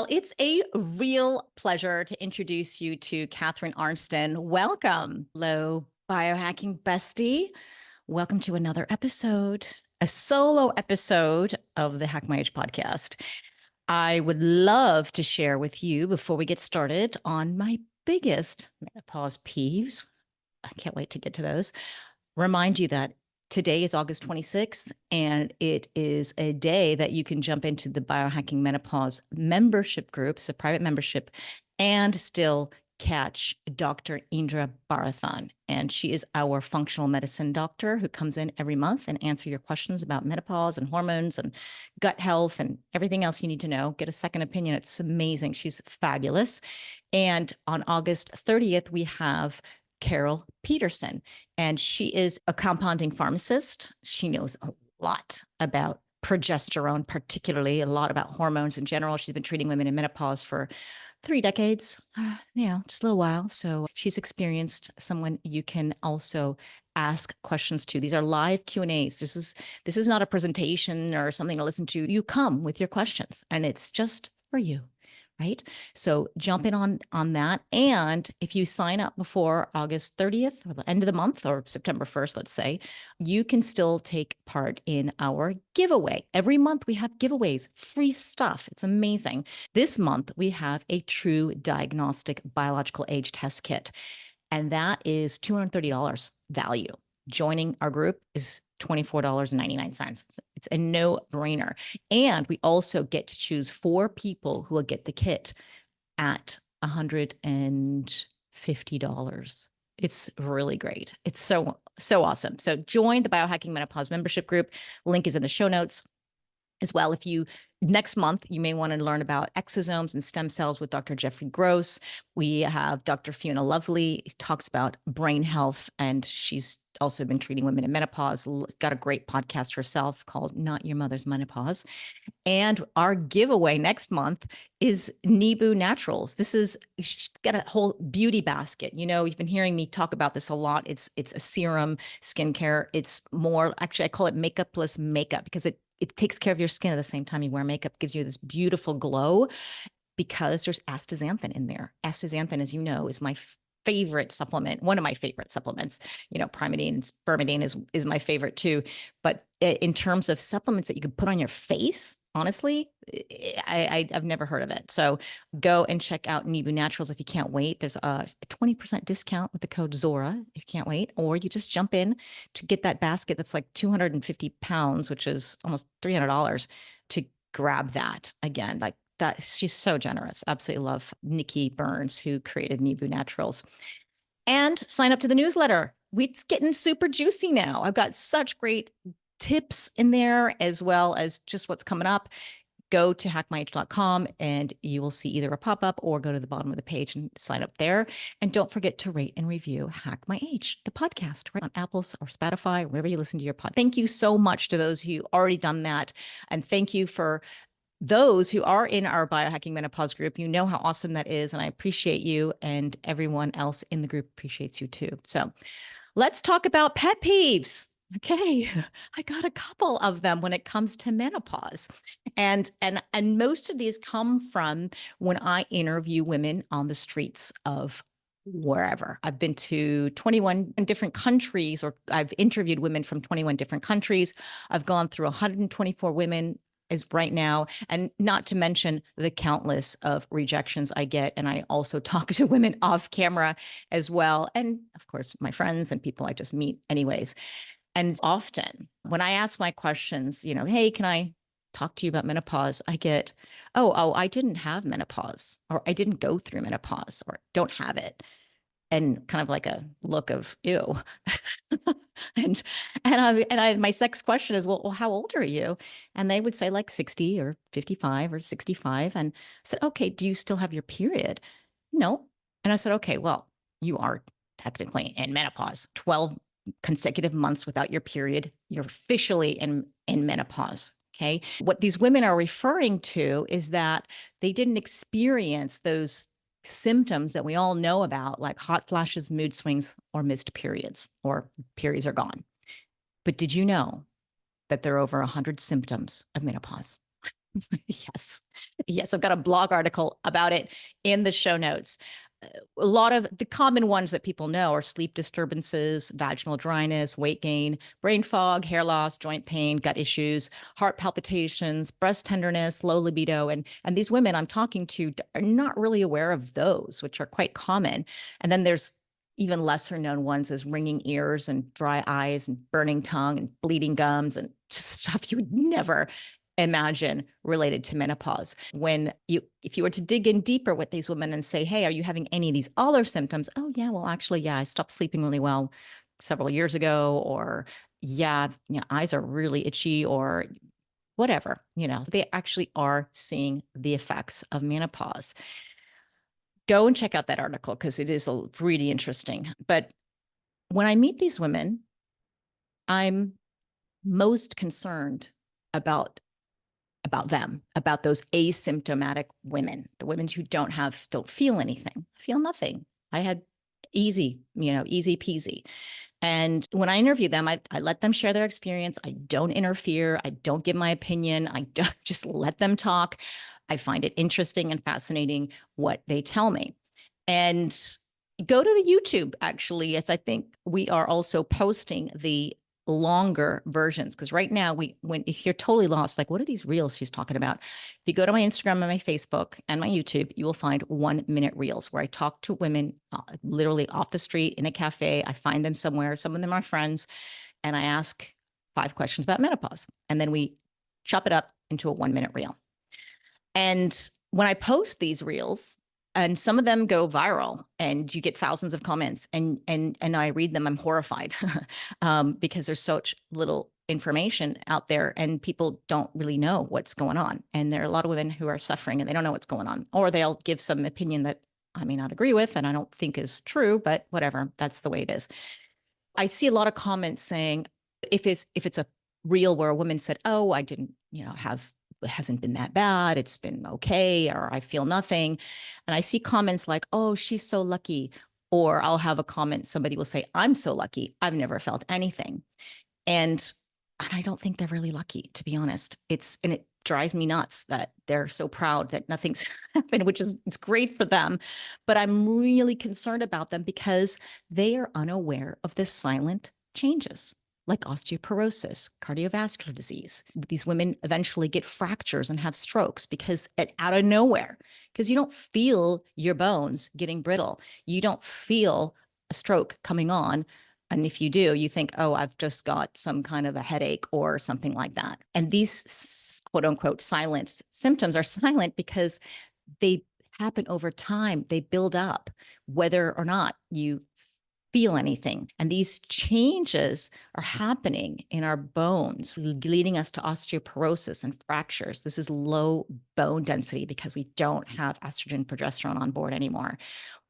Well, it's a real pleasure to introduce you to Catherine Arnston. Welcome. Hello, biohacking bestie. Welcome to another episode, a solo episode of the Hack My Age podcast. I would love to share with you before we get started on my biggest menopause peeves. I can't wait to get to those. Remind you that today is August 26th, and it is a day that you can jump into the Biohacking Menopause membership group. It's a private membership, and still catch Dr. Indra Barathan. And she is our functional medicine doctor who comes in every month and answer your questions about menopause and hormones and gut health and everything else you need to know. Get a second opinion. It's amazing. She's fabulous. And on August 30th, we have Carol Peterson, and she is a compounding pharmacist. She knows a lot about progesterone, particularly a lot about hormones in general. She's been treating women in menopause for 3 decades, just a little while. So she's experienced, someone you can also ask questions to. These are live Q&As. This is not a presentation or something to listen to. You come with your questions, and it's just for you. Right. So jump in on that. And if you sign up before August 30th or the end of the month or September 1st, let's say, you can still take part in our giveaway. Every month we have giveaways, free stuff. It's amazing. This month we have a true diagnostic biological age test kit, and that is $230 value. Joining our group is $24.99. It's a no-brainer. And we also get to choose 4 people who will get the kit at $150. It's really great. It's so awesome. So join the Biohacking Menopause membership group. Link is in the show notes. As well, if you next month, you may want to learn about exosomes and stem cells with Dr. Jeffrey Gross. We have Dr. Fiona Lovely, talks about brain health, and she's also been treating women in menopause. Got a great podcast herself called Not Your Mother's Menopause. And our giveaway next month is Nebu Naturals. This is, she's got a whole beauty basket. You know, you've been hearing me talk about this a lot. It's a serum, skincare. It's more, actually, I call it makeup plus makeup because it takes care of your skin at the same time you wear makeup, gives you this beautiful glow because there's astaxanthin in there. Astaxanthin, as you know, is my favorite supplement, one of my favorite supplements. You know, Primatine and Spermidine is my favorite too. But in terms of supplements that you can put on your face, honestly, I've never heard of it. So go and check out Nebu Naturals if you can't wait. There's a 20% discount with the code Zora if you can't wait, or you just jump in to get that basket that's like 250 pounds, which is almost $300 to grab that again. Like, that she's so generous. Absolutely love Nikki Burns, who created Nebu Naturals. And sign up to the newsletter. It's getting super juicy now. I've got such great tips in there, as well as just what's coming up. Go to hackmyage.com and you will see either a pop-up or go to the bottom of the page and sign up there. And don't forget to rate and review Hack My Age, the podcast, right on Apple or Spotify, wherever you listen to your pod. Thank you so much to those who already done that. And thank you for those who are in our Biohacking Menopause group. You know how awesome that is. And I appreciate you, and everyone else in the group appreciates you too. So let's talk about pet peeves. Okay. I got a couple of them when it comes to menopause. And most of these come from when I interview women on the streets of wherever. I've been to 21 different countries, or I've interviewed women from 21 different countries. I've gone through 124 women is right now, and not to mention the countless of rejections I get. And I also talk to women off camera as well. And of course, my friends and people I just meet anyways. And often when I ask my questions, you know, hey, can I talk to you about menopause? I get, oh, I didn't have menopause, or I didn't go through menopause, or don't have it. And kind of like a look of ew. and my sex question is, well, how old are you? And they would say like 60 or 55 or 65. And I said, okay, do you still have your period? No. And I said, okay, well, you are technically in menopause. 12 consecutive months without your period, you're officially in menopause. Okay. What these women are referring to is that they didn't experience those symptoms that we all know about, like hot flashes, mood swings, or missed periods, or periods are gone. But did you know that there are over 100 symptoms of menopause? Yes. Yes. I've got a blog article about it in the show notes. A lot of the common ones that people know are sleep disturbances, vaginal dryness, weight gain, brain fog, hair loss, joint pain, gut issues, heart palpitations, breast tenderness, low libido. And these women I'm talking to are not really aware of those, which are quite common. And then there's even lesser known ones as ringing ears and dry eyes and burning tongue and bleeding gums and just stuff you would never imagine related to menopause. If you were to dig in deeper with these women and say, hey, are you having any of these other symptoms? Oh yeah, well, actually, yeah, I stopped sleeping really well several years ago, or yeah, eyes are really itchy, or whatever, they actually are seeing the effects of menopause. Go and check out that article because it is really interesting. But when I meet these women, I'm most concerned about them, about those asymptomatic women, the women who don't feel anything, feel nothing. I had easy peasy. And when I interview them, I let them share their experience. I don't interfere. I don't give my opinion. I don't just let them talk. I find it interesting and fascinating what they tell me. And go to the YouTube, actually, as I think we are also posting the longer versions, because right now if you're totally lost, like what are these reels she's talking about, if you go to my Instagram and my Facebook and my YouTube, you will find 1-minute reels where I talk to women literally off the street in a cafe. I find them somewhere, some of them are friends, and I ask 5 questions about menopause, and then we chop it up into a 1-minute reel. And when I post these reels, and some of them go viral and you get thousands of comments, and I read them, I'm horrified because there's such little information out there and people don't really know what's going on. And there are a lot of women who are suffering and they don't know what's going on, or they'll give some opinion that I may not agree with and I don't think is true, but whatever, that's the way it is. I see a lot of comments saying, if it's a reel where a woman said, oh, I didn't, it hasn't been that bad, it's been okay, or I feel nothing. And I see comments like, oh, she's so lucky. Or I'll have a comment, somebody will say, I'm so lucky, I've never felt anything. And I don't think they're really lucky, to be honest. And it drives me nuts that they're so proud that nothing's happened, which is, it's great for them. But I'm really concerned about them because they are unaware of the silent changes like osteoporosis, cardiovascular disease. These women eventually get fractures and have strokes because out of nowhere, because you don't feel your bones getting brittle. You don't feel a stroke coming on. And if you do, you think, oh, I've just got some kind of a headache or something like that. And these quote unquote silent symptoms are silent because they happen over time. They build up, whether or not you feel anything. And these changes are happening in our bones, leading us to osteoporosis and fractures. This is low bone density because we don't have estrogen, progesterone on board anymore.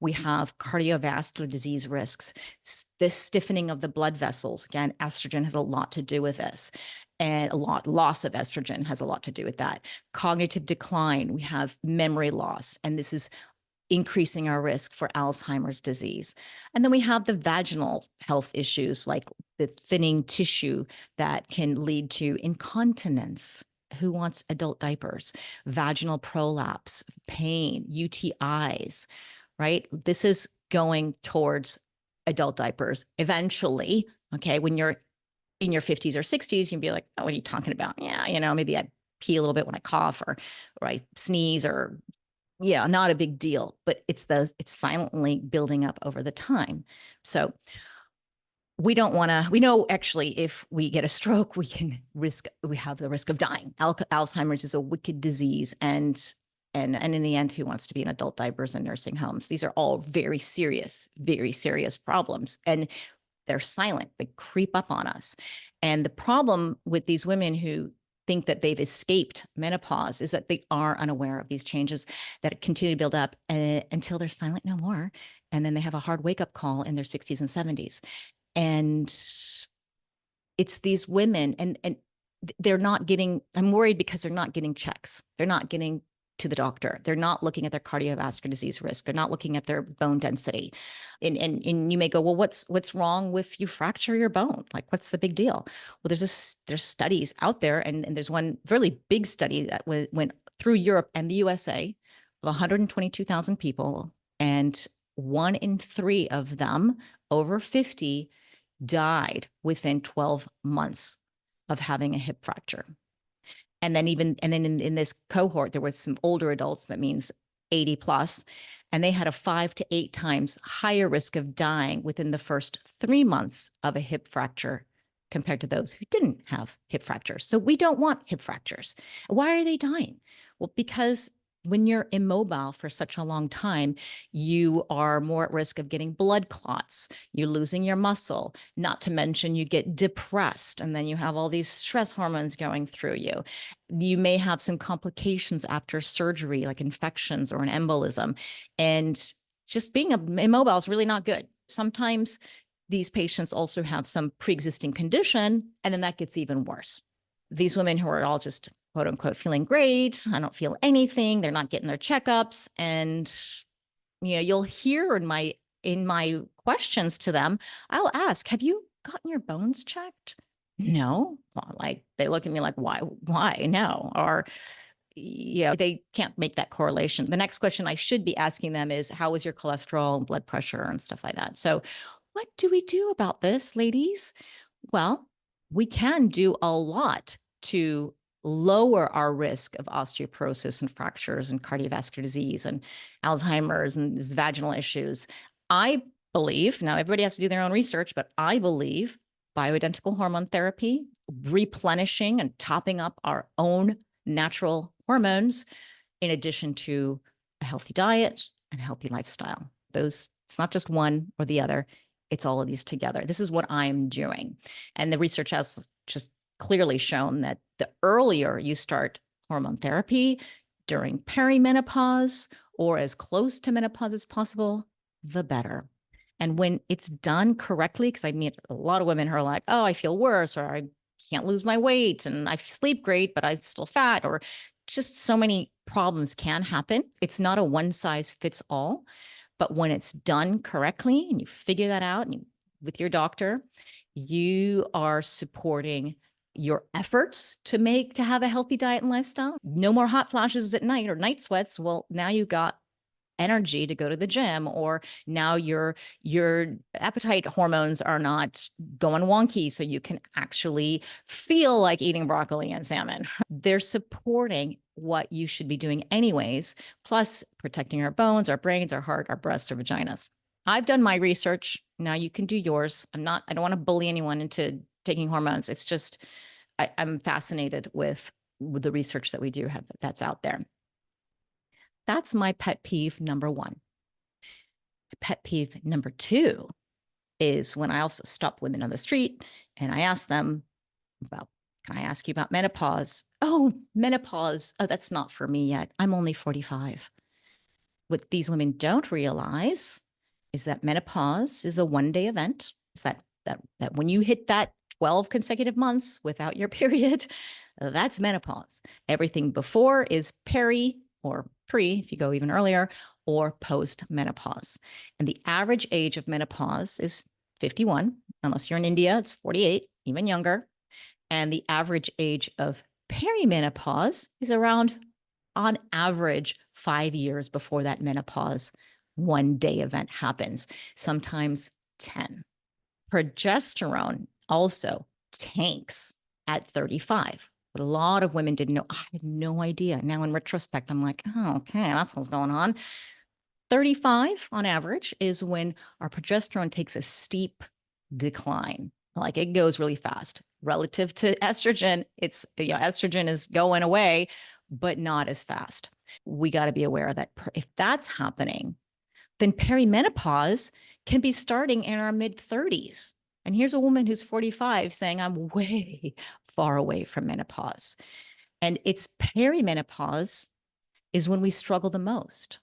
We have cardiovascular disease risks, this stiffening of the blood vessels. Again, estrogen has a lot to do with this. And loss of estrogen has a lot to do with that. Cognitive decline, we have memory loss, and this is increasing our risk for Alzheimer's disease. And then we have the vaginal health issues like the thinning tissue that can lead to incontinence. Who wants adult diapers? Vaginal prolapse, pain, UTIs, right? This is going towards adult diapers eventually. Okay. When you're in your 50s or 60s, you'd be like, oh, what are you talking about? Yeah, maybe I pee a little bit when I cough or I sneeze, or yeah, not a big deal, but it's silently building up over the time. So we know actually if we get a stroke, we have the risk of dying. Alzheimer's is a wicked disease. And in the end, who wants to be in adult diapers and nursing homes? These are all very serious problems. And they're silent, they creep up on us. And the problem with these women who think that they've escaped menopause is that they are unaware of these changes that continue to build up until they're silent no more. And then they have a hard wake-up call in their 60s and 70s. And it's these women, and they're not getting, I'm worried because they're not getting checks. They're not getting to the doctor. They're not looking at their cardiovascular disease risk. They're not looking at their bone density. And you may go, well, what's wrong with you fracture your bone? Like, what's the big deal? Well, there's studies out there, and there's one really big study that went through Europe and the USA of 122,000 people, and 1 in 3 of them over 50 died within 12 months of having a hip fracture. And then in this cohort, there was some older adults, that means 80 plus, and they had a 5 to 8 times higher risk of dying within the first 3 months of a hip fracture compared to those who didn't have hip fractures. So we don't want hip fractures. Why are they dying? Well, because when you're immobile for such a long time, you are more at risk of getting blood clots, you're losing your muscle, not to mention you get depressed, and then you have all these stress hormones going through you. You may have some complications after surgery, like infections or an embolism. And just being immobile is really not good. Sometimes these patients also have some pre-existing condition, and then that gets even worse. These women who are all just quote unquote feeling great, I don't feel anything, they're not getting their checkups. And you'll hear in my questions to them, I'll ask, have you gotten your bones checked? No. Well, like, they look at me like, why no? Or they can't make that correlation. The next question I should be asking them is, how is your cholesterol and blood pressure and stuff like that? So what do we do about this, ladies? Well, we can do a lot to lower our risk of osteoporosis and fractures and cardiovascular disease and Alzheimer's and vaginal issues. I believe, now everybody has to do their own research, but I believe bioidentical hormone therapy, replenishing and topping up our own natural hormones, in addition to a healthy diet and a healthy lifestyle. It's not just one or the other, it's all of these together. This is what I'm doing. And the research has just clearly shown that the earlier you start hormone therapy during perimenopause or as close to menopause as possible, the better. And when it's done correctly, because I meet a lot of women who are like, oh, I feel worse, or I can't lose my weight, and I sleep great, but I'm still fat, or just so many problems can happen. It's not a one size fits all, but when it's done correctly and you figure that out with your doctor, you are supporting your efforts to have a healthy diet and lifestyle. No more hot flashes at night or night sweats. Well, now you got energy to go to the gym, or now your appetite hormones are not going wonky, so you can actually feel like eating broccoli and salmon. They're supporting what you should be doing anyways, plus protecting our bones, our brains, our heart, our breasts, our vaginas. I've done my research. Now you can do yours. I don't want to bully anyone into taking hormones. It's just, I'm fascinated with the research that we do have that's out there. That's my pet peeve number 1. Pet peeve number 2 is when I also stop women on the street and I ask them about, can I ask you about menopause? Oh, menopause. Oh, that's not for me yet. I'm only 45. What these women don't realize is that menopause is a one-day event. It's that when you hit that 12 consecutive months without your period, that's menopause. Everything before is peri or pre, if you go even earlier, or post-menopause. And the average age of menopause is 51. Unless you're in India, it's 48, even younger. And the average age of perimenopause is around, on average, 5 years before that menopause one-day event happens, sometimes 10. Progesterone also tanks at 35. But a lot of women didn't know. I had no idea. Now in retrospect, I'm like, oh, okay, that's what's going on. 35 on average is when our progesterone takes a steep decline. Like, it goes really fast relative to estrogen. It's, estrogen is going away, but not as fast. We got to be aware that if that's happening, then perimenopause can be starting in our mid 30s. And here's a woman who's 45 saying, I'm way far away from menopause. And it's perimenopause is when we struggle the most.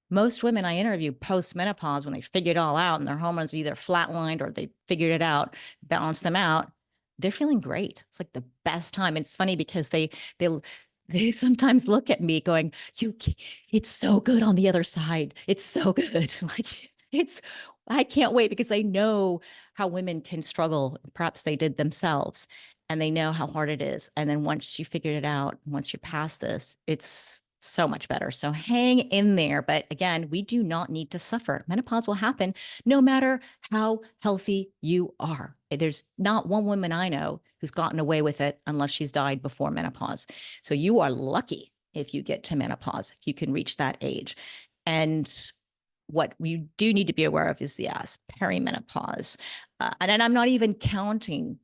Most women I interview post-menopause, when they figure it all out and their hormones either flatlined or they figured it out, balanced them out, they're feeling great. It's like the best time. And it's funny because they they sometimes look at me going, it's so good on the other side. It's so good. Like I can't wait, because they know how women can struggle. Perhaps they did themselves, and they know how hard it is. And then once you figured it out, once you're past this, it's so much better. So hang in there. But again, we do not need to suffer. Menopause will happen no matter how healthy you are. There's not one woman I know who's gotten away with it unless she's died before menopause. So you are lucky if you get to menopause, if you can reach that age. And what we do need to be aware of is, yes, perimenopause. And I'm not even counting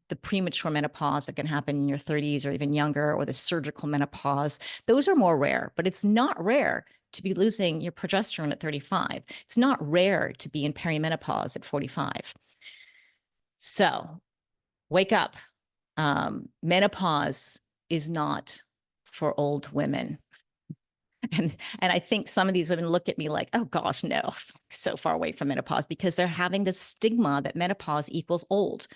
the premature menopause that can happen in your 30s or even younger, or the surgical menopause. Those are more rare, but it's not rare to be losing your progesterone at 35. It's not rare to be in perimenopause at 45. So wake up. Menopause is not for old women. And I think some of these women look at me like, oh gosh, no, so far away from menopause, because they're having this stigma that menopause equals old.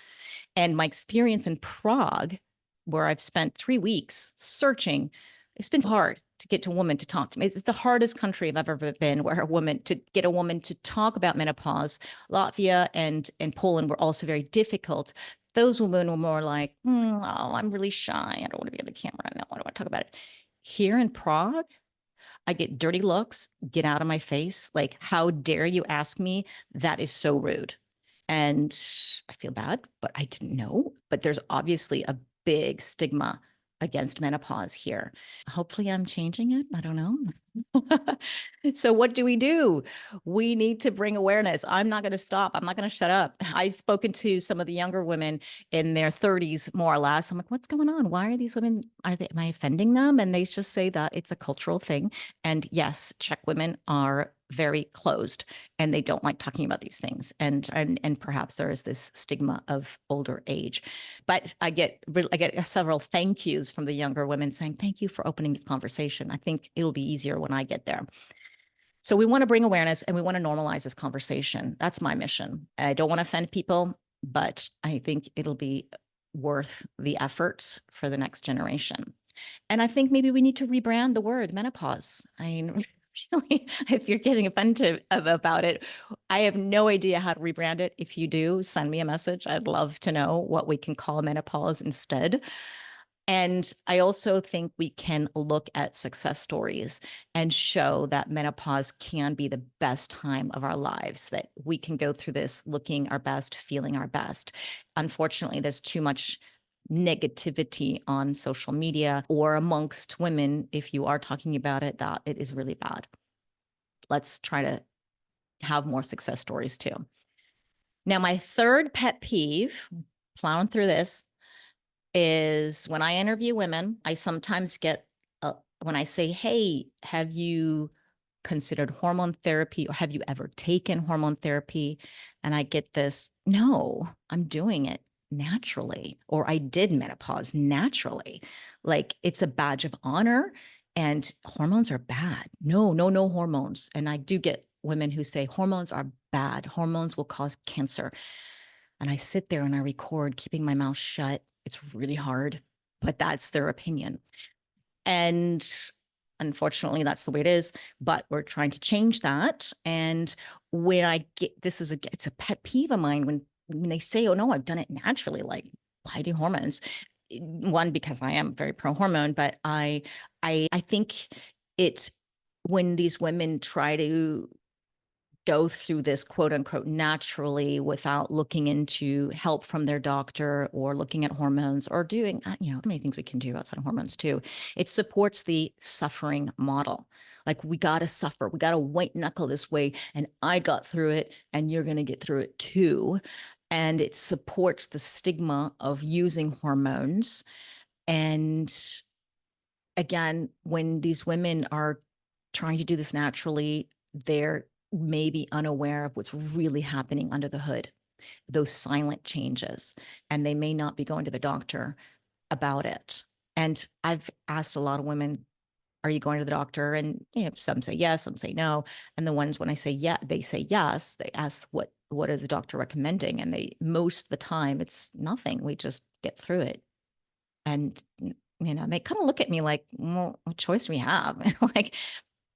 And my experience in Prague, where I've spent 3 weeks searching, it's been hard to get to a woman to talk to me. It's the hardest country I've ever been, where to get a woman to talk about menopause. Latvia and Poland were also very difficult. Those women were more like, oh, I'm really shy. I don't want to be on the camera. I don't want to talk about it. Here in Prague, I get dirty looks, get out of my face. Like, how dare you ask me? That is so rude. And I feel bad, but I didn't know. But there's obviously a big stigma against menopause here. Hopefully I'm changing it. I don't know. So what do? We need to bring awareness. I'm not going to stop. I'm not going to shut up. I've spoken to some of the younger women in their 30s, more or less. I'm like, what's going on? Why are these women, am I offending them? And they just say that it's a cultural thing. And yes, Czech women are very closed, and they don't like talking about these things. And perhaps there is this stigma of older age. But I get several thank yous from the younger women saying, thank you for opening this conversation. I think it'll be easier when I get there. So we want to bring awareness, and we want to normalize this conversation. That's my mission. I don't want to offend people, but I think it'll be worth the efforts for the next generation. And I think maybe we need to rebrand the word menopause. I mean, really, if you're getting offended about it, I have no idea how to rebrand it. If you do, send me a message. I'd love to know what we can call menopause instead. And I also think we can look at success stories and show that menopause can be the best time of our lives, that we can go through this looking our best, feeling our best. Unfortunately, there's too much negativity on social media or amongst women. If you are talking about it, that it is really bad. Let's try to have more success stories too. Now, my third pet peeve, plowing through this, is when I interview women, I sometimes get, when I say, hey, have you considered hormone therapy, or have you ever taken hormone therapy? And I get this, no, I'm doing it naturally, or I did menopause naturally. Like, it's a badge of honor, and hormones are bad. No hormones. And I do get women who say hormones are bad. Hormones will cause cancer. And I sit there and I record, keeping my mouth shut. It's really hard, but that's their opinion. And unfortunately, that's the way it is. But we're trying to change that. And when I get, it's a pet peeve of mine when they say, oh no, I've done it naturally. Like, why do hormones? One, because I am very pro hormone, but I think it, when these women try to go through this quote unquote naturally without looking into help from their doctor or looking at hormones or doing, many things we can do outside of hormones too. It supports the suffering model. Like, we got to suffer. We got to white knuckle this way. And I got through it, and you're going to get through it too. And it supports the stigma of using hormones. And again, when these women are trying to do this naturally, they're maybe unaware of what's really happening under the hood, those silent changes, and they may not be going to the doctor about it. And I've asked a lot of women, are you going to the doctor? And some say yes, some say no. And the ones when I say yeah, they say yes, they ask what is the doctor recommending? And most of the time it's nothing. We just get through it. And they kind of look at me like, well, what choice do we have? Like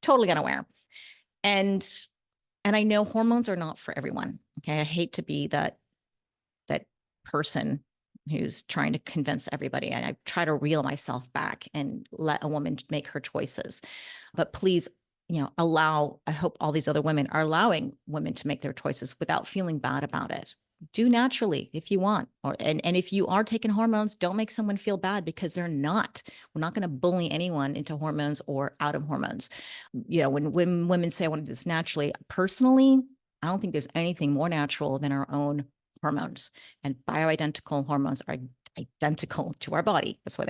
totally unaware. And I know hormones are not for everyone. Okay. I hate to be that person who's trying to convince everybody. And I try to reel myself back and let a woman make her choices. But please, I hope all these other women are allowing women to make their choices without feeling bad about it. Do naturally if you want, and if you are taking hormones, don't make someone feel bad because they're not. We're not going to bully anyone into hormones or out of hormones. When women say I want to do this naturally, personally, I don't think there's anything more natural than our own hormones, and bioidentical hormones are identical to our body. That's why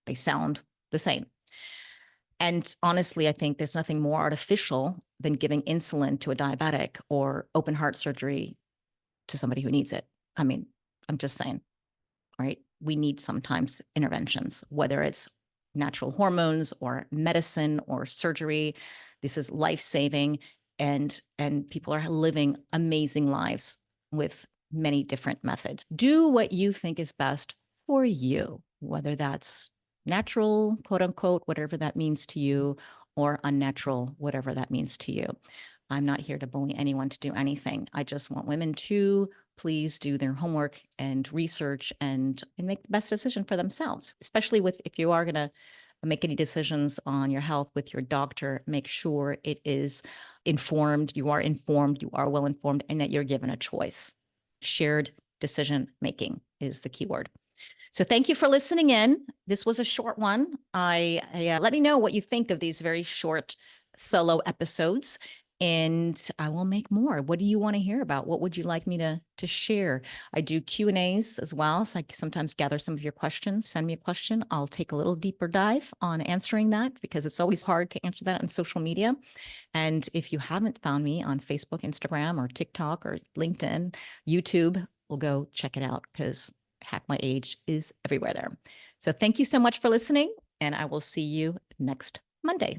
they sound the same. And honestly, I think there's nothing more artificial than giving insulin to a diabetic or open heart surgery to somebody who needs it. I mean, I'm just saying, right? We need sometimes interventions, whether it's natural hormones or medicine or surgery. This is life-saving, and people are living amazing lives with many different methods. Do what you think is best for you, whether that's natural, quote unquote, whatever that means to you, or unnatural, whatever that means to you. I'm not here to bully anyone to do anything. I just want women to please do their homework and research and make the best decision for themselves, especially if you are going to make any decisions on your health with your doctor, make sure it is informed, you are well informed, and that you're given a choice. Shared decision making is the key word. So thank you for listening in. This was a short one. Let me know what you think of these very short solo episodes, and I will make more. What do you want to hear about? What would you like me to share? I do Q&As as well. So I sometimes gather some of your questions. Send me a question. I'll take a little deeper dive on answering that, because it's always hard to answer that on social media. And if you haven't found me on Facebook, Instagram, or TikTok, or LinkedIn, YouTube, we'll go check it out, because Hack My Age is everywhere there. So thank you so much for listening, and I will see you next Monday.